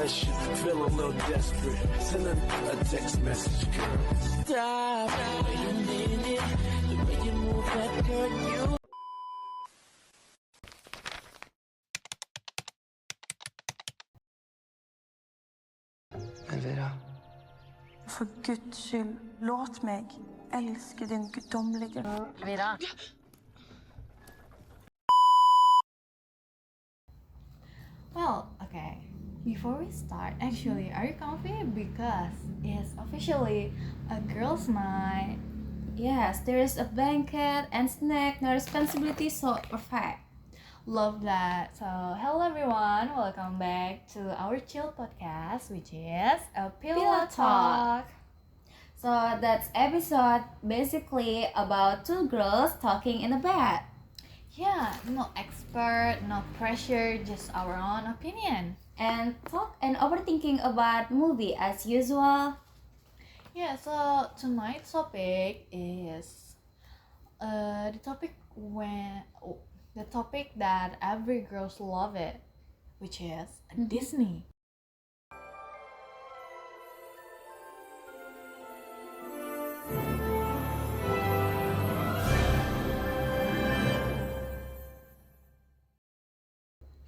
pressure, feel a little desperate. Send a text message, girl. Stop. The way you need it, the way you move that girl, you. Men Vera. For Guds skyld, låt meg elske din guddommelige Vera. Well, okay. Before we start, actually, are you comfy? Because it's officially a girls' night. Yes, there is a blanket and snack, no responsibility, so perfect. Love that. So, hello everyone. Welcome back to our chill podcast, which is a pillow talk. So that's episode basically about two girls talking in a bed. Yeah, no expert, no pressure, just our own opinion. And talk and overthinking about movie as usual. Yeah, so tonight's topic is the topic that every girls love it, which is Disney.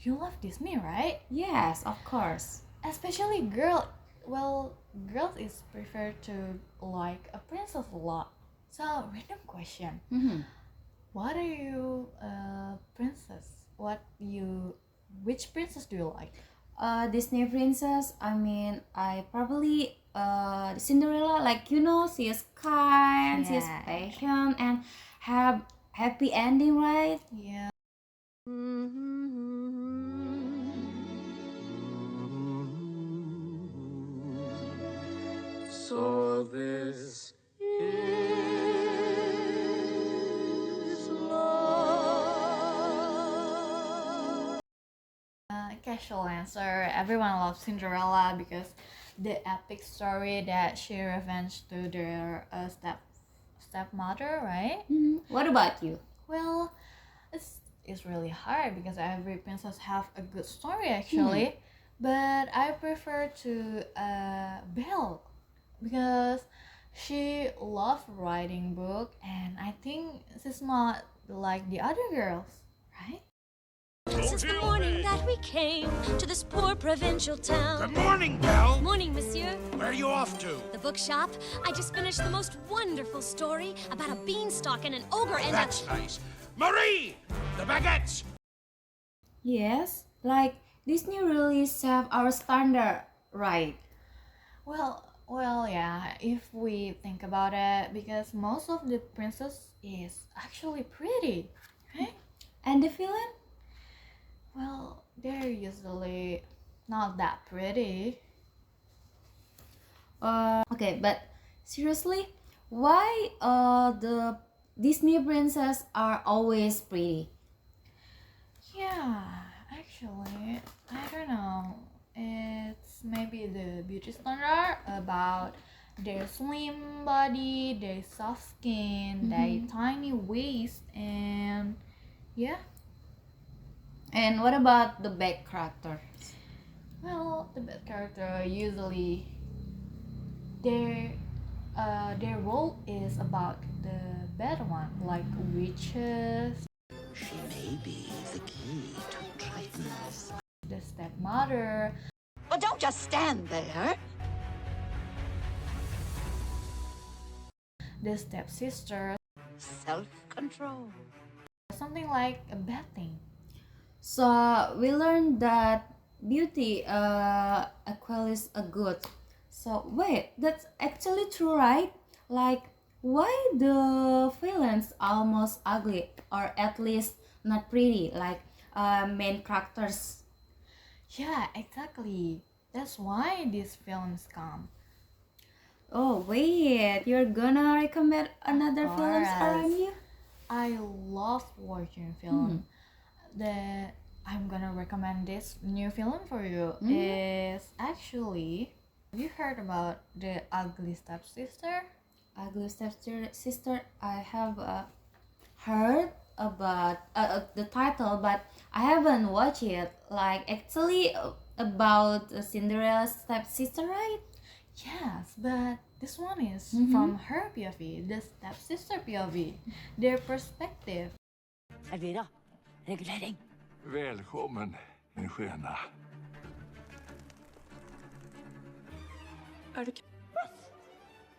You love Disney, right? Yes, of course. Especially girls is prefer to like a princess a lot. So, random question. What are you princess? Which princess do you like? Disney princess. I probably Cinderella. Like she is kind, she is Yeah. patient, and have happy ending, right? Yeah. So this is love. Casual answer. Everyone loves Cinderella because the epic story that she revenged to their stepmother, right? What about you? Well, it's really hard because every princess have a good story actually, but I prefer to Belle because she loved writing book and I think she's not like the other girls, right? Since the morning that we came to this poor provincial town. Good morning, Belle. Morning, monsieur. Where are you off to? The bookshop. I just finished the most wonderful story about a beanstalk and an ogre and That's nice. Marie! The baguettes! Yes, like Disney really set our standard, right? Well, yeah, if we think about it, because most of the princess is actually pretty, right? And the villain? Well, they're usually not that pretty. Okay, but seriously, why the Disney princess are always pretty? Yeah, actually, I don't know. It's maybe the beauty standard about their slim body, their soft skin, their tiny waist, and yeah. And what about the back character? Well, the bad character usually their role is about the bad one, like witches, She may be the key to Tritons. the stepmother, Well, don't just stand there. the stepsister, Self-control. something like a bad thing. So we learned that beauty equals a good. So wait, that's actually true, right? Like why the villains almost ugly or at least not pretty like main characters? Yeah, exactly. That's why these films come. Oh wait, you're gonna recommend another Of films course. around you? I love watching film. I'm gonna recommend this new film for you. Is actually, have you heard about the Ugly Stepsister? Ugly Stepsister. I have heard about the title, but I haven't watched it. Like actually, about Cinderella's stepsister, right? Yes, but this one is from her POV, the stepsister POV, their perspective. Elvira, reglering. Välkommen, min sköna. Er du k...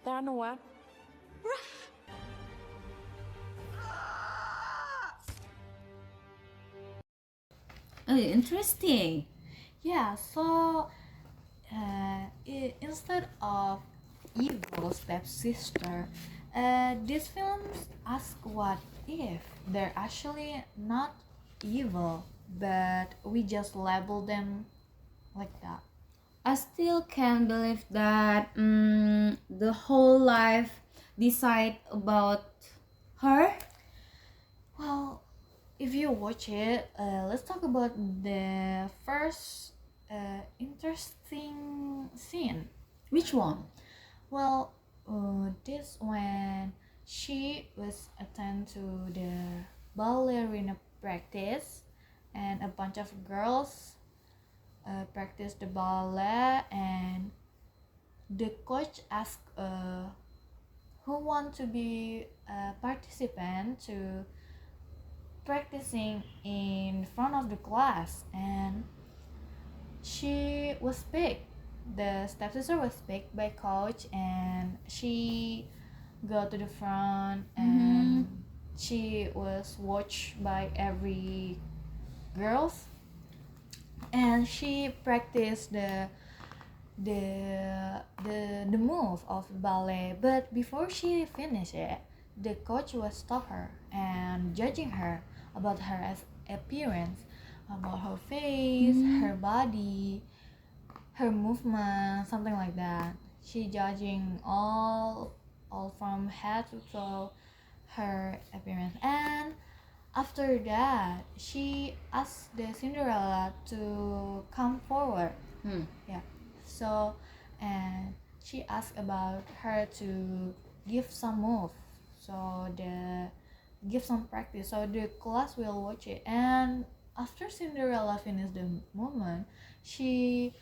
Det er noe. Oh, interesting. Yeah, so instead of evil stepsister, these films ask what if they're actually not evil, but we just label them like that. I still can't believe that the whole life decide about her. Well, if you watch it, let's talk about the first interesting scene. Which one? Well, this when she was attend to the ballerina practice, and a bunch of girls practice the ballet, and the coach asked who want to be a participant to practicing in front of the class, and she was picked. The stepsister was picked by coach, and she go to the front, and she was watched by every girls, and she practiced the move of ballet. But before she finished it, the coach was stop her and judging her about her appearance, about her face, her body, her movement, something like that. She judging all from head to toe her appearance. And after that, she asked the Cinderella to come forward. Yeah. So, and she asked about her to give some move. So give some practice. So the class will watch it. And after Cinderella finished the movement, she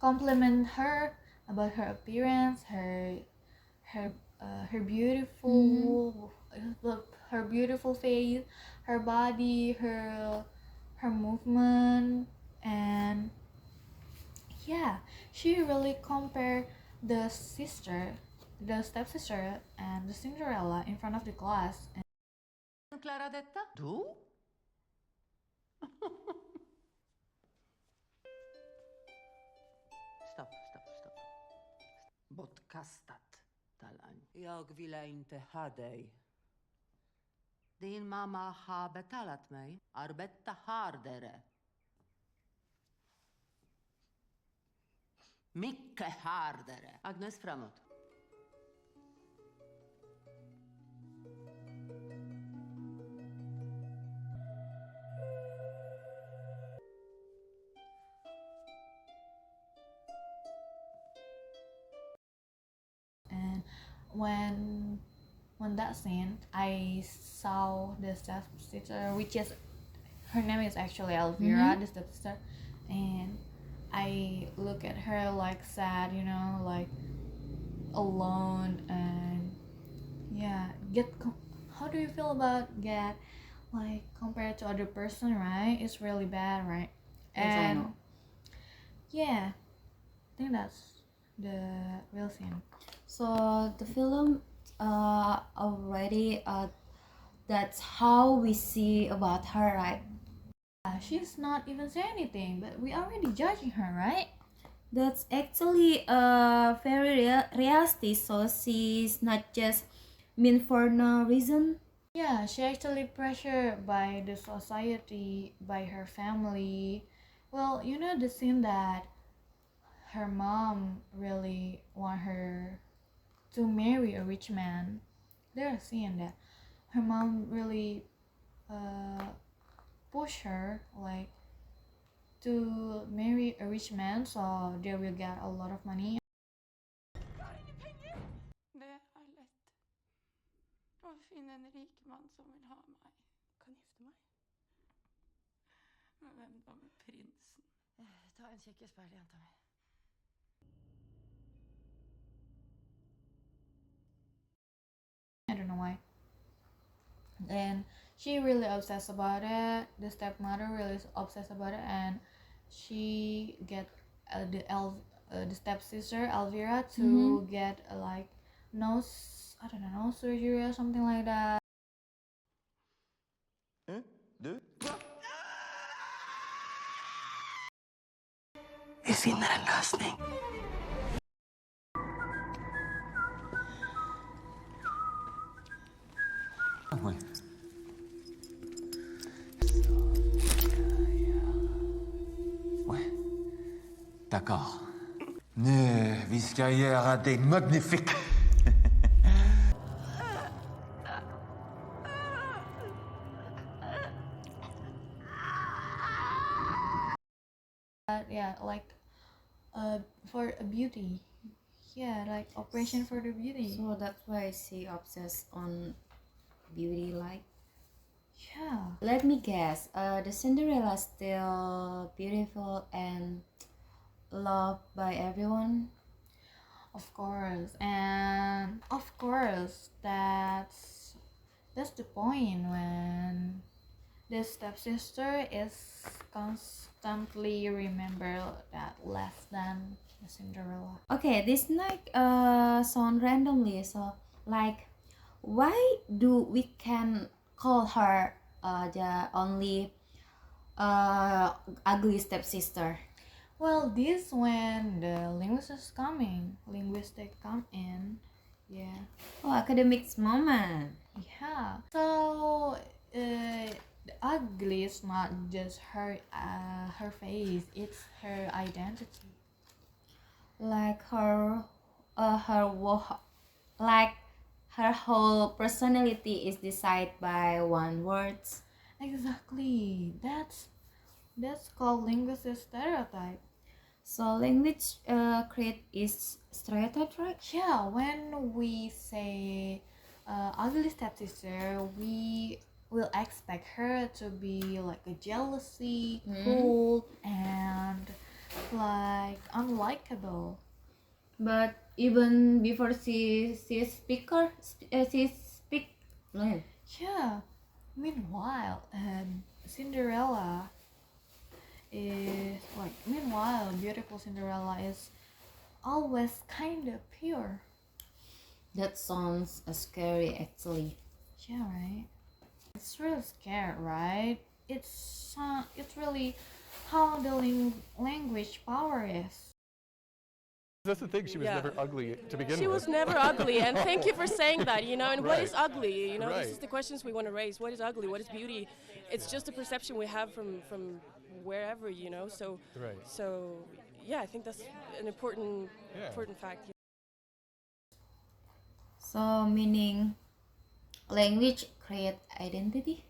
compliment her about her appearance, her beautiful her beautiful face, her body, her movement, and yeah, she really compared the stepsister, and the Cinderella in front of the class. And Klara detta? Du? Stopp. Bortkastat, Talan. Jag ville inte ha dig. Din mamma har betalat mig. Arbeta hårdare. Mycket hårdare. Agnes, framåt. when that scene, I saw the stepsister, which is her name is actually Elvira, the stepsister, and I look at her like sad, like alone, and yeah, how do you feel about get like compared to other person, right? It's really bad, right? Yes, I know. Yeah, I think that's the real scene. So the film already that's how we see about her, right? She's not even saying anything, but we already judging her, right? That's actually very realistic. So she's not just mean for no reason. Yeah, she actually pressured by the society, by her family. Well, the scene that her mom really want her to marry a rich man. They're seeing that her mom really push her like to marry a rich man, so they will get a lot of money. Det er lett å finne en rik mann som vil ha meg. Kan gifte meg. jobba med prinsen. Ta en kikk i speilet, jenta mi. I don't know why. Then she really obsessed about it. The stepmother really is obsessed about it, and she get the stepsister Elvira to get like nose, I don't know, nose surgery or something like that. Vi finner en lösning. Ouais. Ouais. D'accord. Vi ska göra det magnifique. Yeah, like for a beauty. Yeah, like operation for the beauty. So that's why she obsessed on beauty, like. Yeah. Let me guess. The Cinderella still beautiful and loved by everyone. Of course, and of course that's the point when the stepsister is constantly remember that less than the Cinderella. Okay, this like sound randomly. So like, why do we can call her the only ugly stepsister? Well, this when the linguistic come in. Yeah. Oh, academics moment. Yeah. So the ugly is not just her face; it's her identity. Like like her whole personality is decided by one words. Exactly. That's called linguistic stereotype. So language create is stereotype, right? Yeah. When we say ugly stepsister, we will expect her to be like a jealousy, cold, and like unlikable. But even before she speak. No. Yeah. Meanwhile, Cinderella is like meanwhile beautiful Cinderella is always kind of pure. That sounds scary actually. Yeah, right. It's really scary, right? It's really how the language power is. That's the thing, she was never ugly to begin with. She was never ugly, and thank you for saying that, you know, and what Right. is ugly, you know, Right. this is the questions we want to raise. What is ugly, what is beauty? It's just a perception we have from wherever, you know, so, Right. so yeah, I think that's an important fact. So meaning language create identity?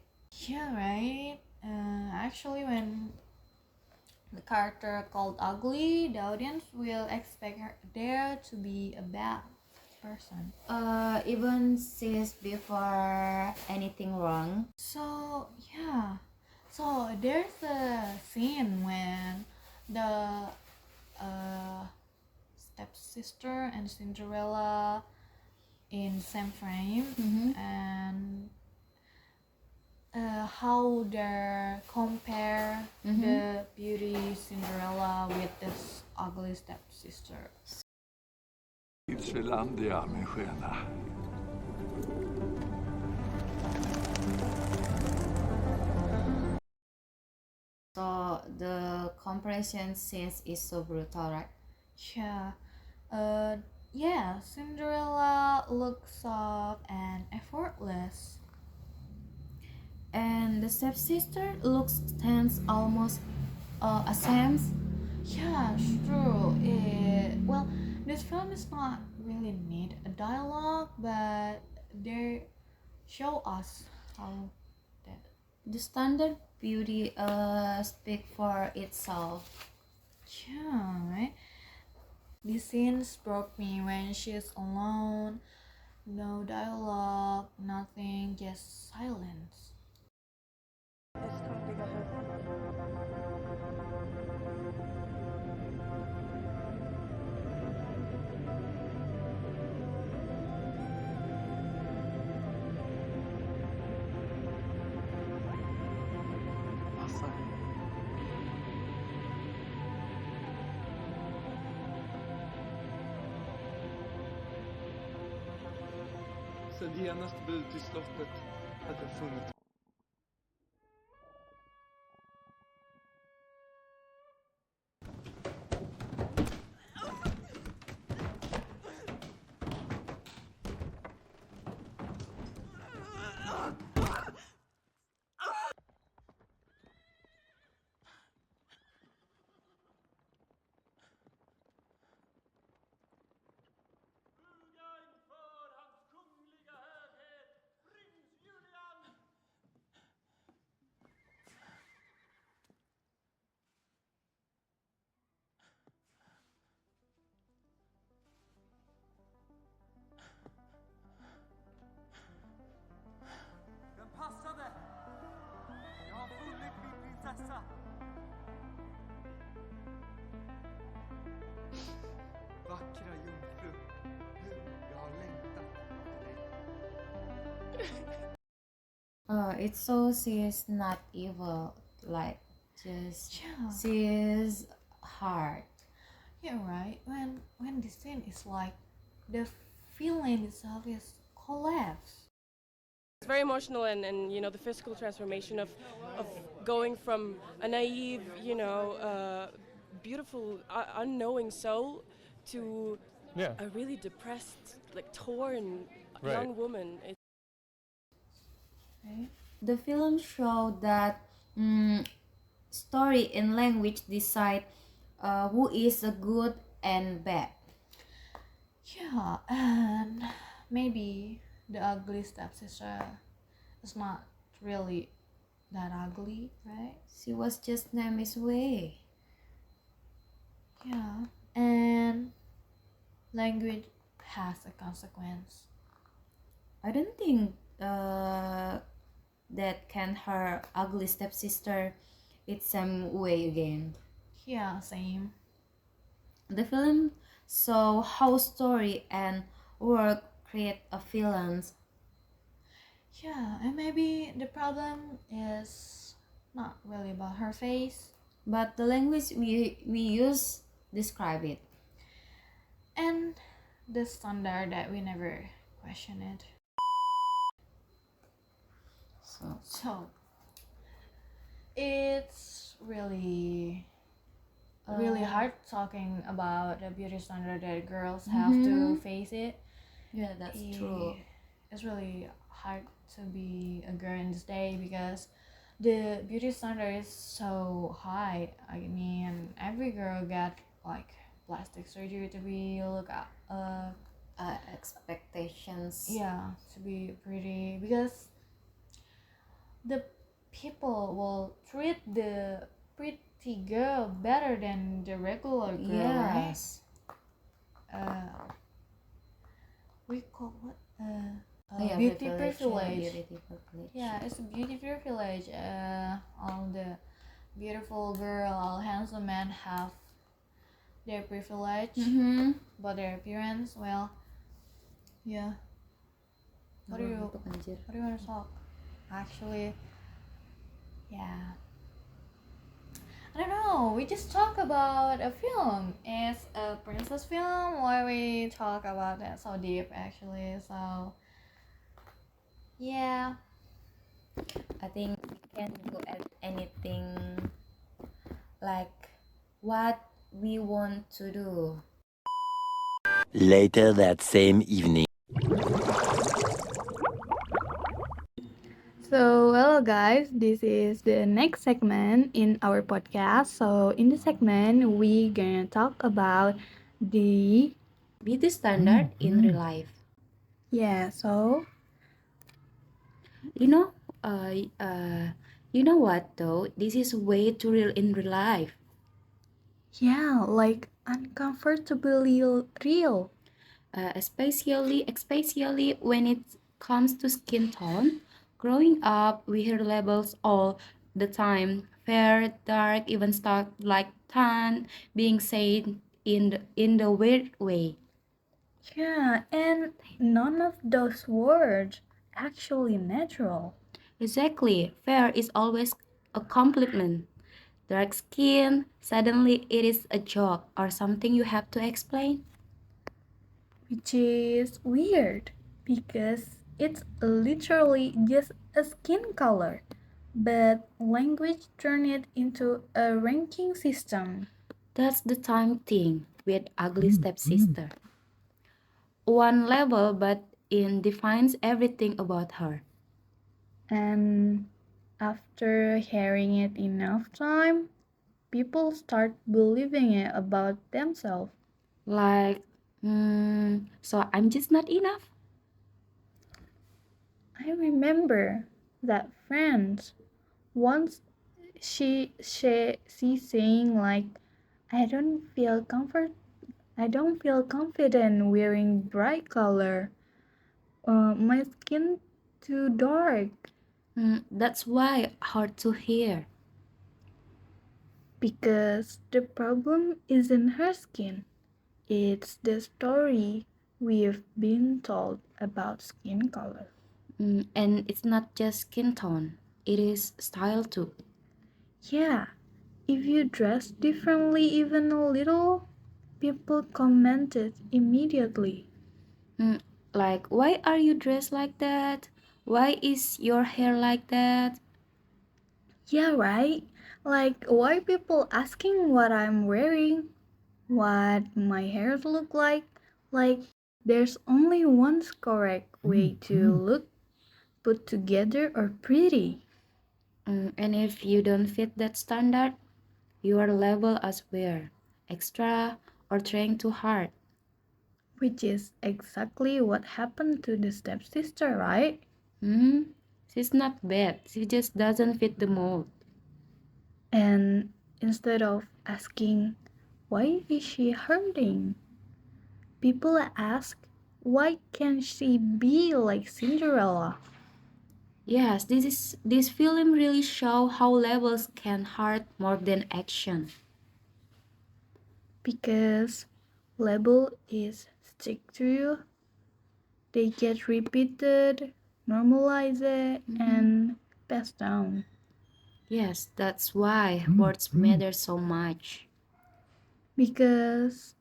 Yeah, right. Actually, when the character called ugly, the audience will expect there to be a bad person. Even since before anything wrong. So yeah, so there's a scene when the stepsister and Cinderella in the same frame, and how they compare the beauty Cinderella with this ugly stepsister. Livsvilandia, min sköna. So the comparison scenes is so brutal, right? Yeah. Yeah, Cinderella looks soft and effortless. And the stepsister looks tense, almost ashamed. Yeah, it's true. Well, this film is not really need a dialogue, but they show us how that. The standard beauty speak for itself. Yeah, right. These scenes broke me when she's alone, no dialogue, nothing, just silence. italienast bud i slottet hade funnit. Den passade! Jag har funnit min prinsessa! Vackra jungfru, hur jag har längtat efter dig. It's so she's not evil, like just she's hard. Yeah, right. When this scene is like the feeling itself is collapse. It's very emotional, and you know, the physical transformation of going from a naive, you know, beautiful, unknowing soul to a really depressed, like torn young woman. The film showed that story and language decide who is a good and bad. Yeah, and maybe the ugly stepsister is not really that ugly, right? She was just named his way. Yeah, and language has a consequence. I don't think that can her ugly stepsister its same way again. Yeah, same. The film saw how story and work create a feelings. Yeah, and maybe the problem is not really about her face, but the language we use describe it. And the standard that we never question it. So it's really hard talking about the beauty standard that girls have to face it. Yeah, that's true. It's really hard to be a girl in this day because the beauty standard is so high. I mean, every girl got like plastic surgery to be look at expectations. Yeah, to be pretty, because the people will treat the pretty girl better than the regular girl, Yes. right? We call what? Yeah, Beauty privilege. Beauty privilege. Yeah, it's a beauty privilege. All the beautiful girl, all handsome men have their privilege, but their appearance, well, yeah. What do you want to talk? Actually, yeah. I don't know. We just talk about a film. It's a princess film. Why we talk about that so deep, actually? So, yeah. I think we can go at anything like what we want to do. Later that same evening. So, hello guys, this is the next segment in our podcast. So, in this segment, we gonna talk about the beauty standard in real life. Yeah, so you know what though? This is way too real in real life. Yeah, like uncomfortably real. Especially when it comes to skin tone. Growing up, we hear labels all the time: fair, dark, even stuff like tan being said in the weird way. Yeah, and none of those words actually natural. Exactly. Fair is always a compliment. Dark skin, suddenly it is a joke or something you have to explain. Which is weird because it's literally just a skin color, but language turned it into a ranking system. That's the time thing with Ugly Stepsister. One level, but it defines everything about her. And after hearing it enough time, people start believing it about themselves. Like, so I'm just not enough? I remember that friend once she saying like I don't feel confident wearing bright color. My skin too dark. That's why hard to hear. Because the problem isn't her skin. It's the story we've been told about skin color. And it's not just skin tone, it is style too. Yeah, if you dress differently even a little, people commented immediately. Like, why are you dressed like that? Why is your hair like that? Yeah, right? Like, why people asking what I'm wearing? What my hair look like? Like, there's only one correct way to look put together or pretty. And if you don't fit that standard, you are labeled as weird, extra, or trying too hard. Which is exactly what happened to the stepsister, right? She's not bad, she just doesn't fit the mold. And instead of asking, why is she hurting? People ask, why can't she be like Cinderella? Yes, this film really show how labels can hurt more than action. Because label is stick to you. They get repeated, normalized, and passed down. Yes, that's why words matter so much. Because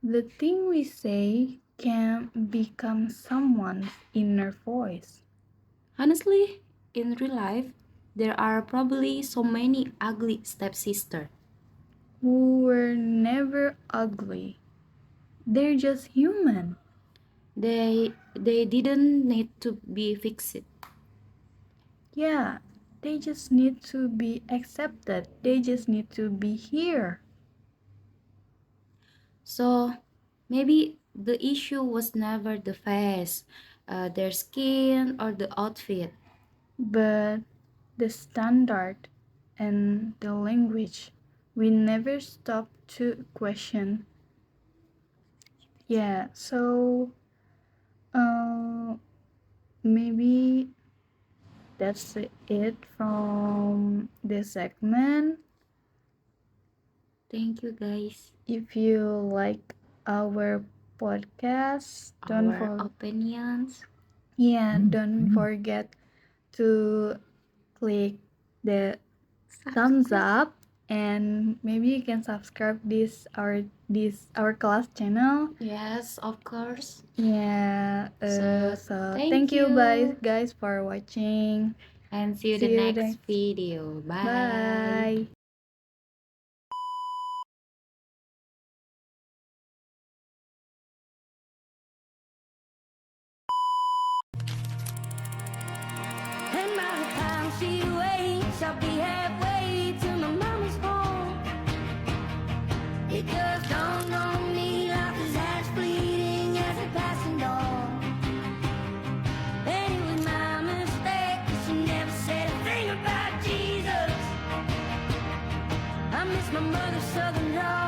the thing we say can become someone's inner voice. Honestly, in real life, there are probably so many ugly stepsisters. Who were never ugly. They're just human. They didn't need to be fixed. Yeah, they just need to be accepted. They just need to be here. So maybe the issue was never the face, their skin, or the outfit. But the standard and the language, we never stop to question. Yeah, so maybe that's it from this segment. Thank you, guys. If you like our podcast, Our opinions. Yeah, don't forget to click the thumbs up and maybe you can subscribe this our class channel. Yes, of course. Yeah. So thank you guys for watching. And see you the next video. Bye. Bye. And by the time she wakes, I'll be halfway to my mama's home. It just dawned on me life is as fleeting as a passing dawn. And it was my mistake 'cause she never said a thing about Jesus. I miss my mother's southern drawl.